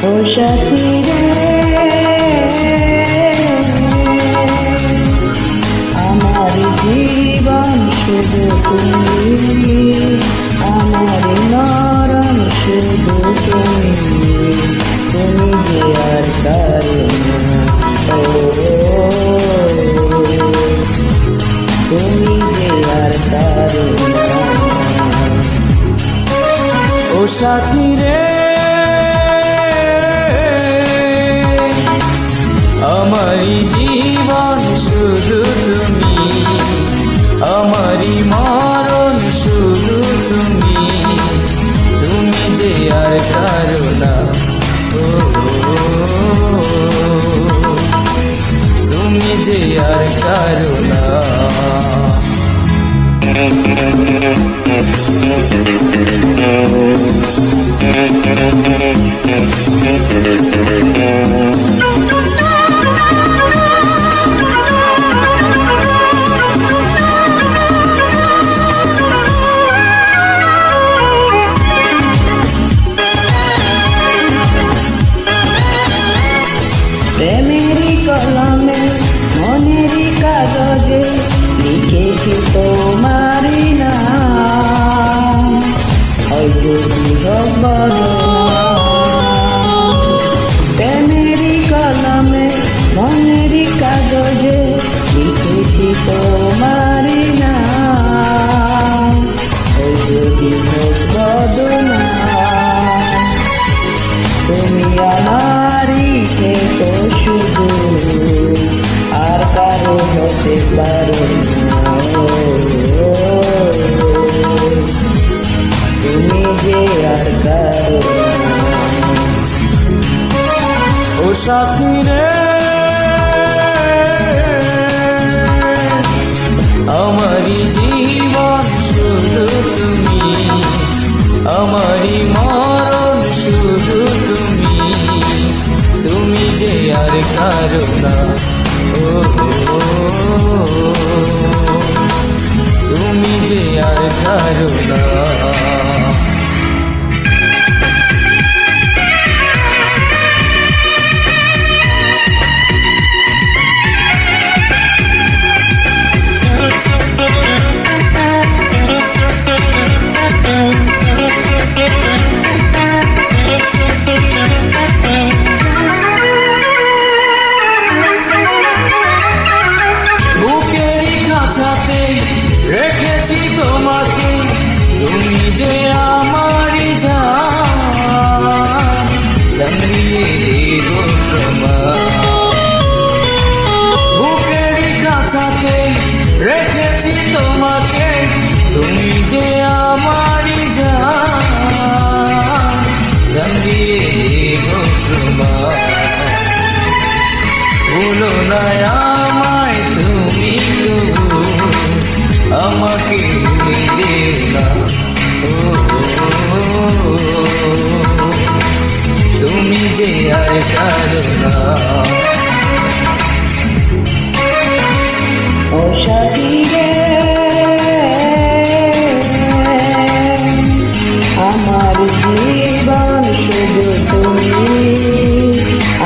ও সাথী রে, আমার জীবন শুধু তুমি, আমার মরণ শুধু তুমি, তুমি যে আর কারো না, তুমি যে আর কারো না। ও সাথী রে, আমারি জীবন শুধু তুমি, আমারি মরণ শুধু তুমি, তুমি যে আর কারো না, তুমি যে আর কারো না। প্রেমেরই কলমে মনেরই কাগজে লিখেছি তোমারই নাম, হয়তো বিহ্বল। প্রেমেরই কলমে মনেরই কাগজে লিখেছি তোমারই নাম, হয়তো বিহ্বল। তুমি আমারই থেকো শুধু, আর কারো হতে পারো না, তুমি যে আর কারো না। ও সাথী রে, আমারি জীবন শুধু তুমি, আমারি মরণ শুধু তুমি, তুমি যে আর কারো না, তুমি যে আর কারো না। রেখেছি তোমাকে, তুমি যে আমারই জান, জানিয়ে দেব তোমার। বুকেরই কাছাতে রেখেছি তোমাকে, তুমি যে আমারই জান, জানিয়ে দেব তোমার। বলো না আমায় তুমি আমাকে নিজে না, তুমি যে আর কারো না। ও সাথী রে, আমার জীবন শুধু তুমি,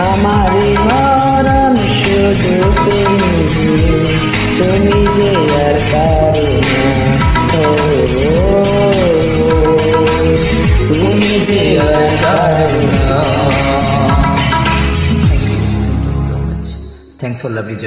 আমার মরণ শুধু তুমি, তুমি যে আর কারো না, তুমি যে আর কারো না। Thanks for lovely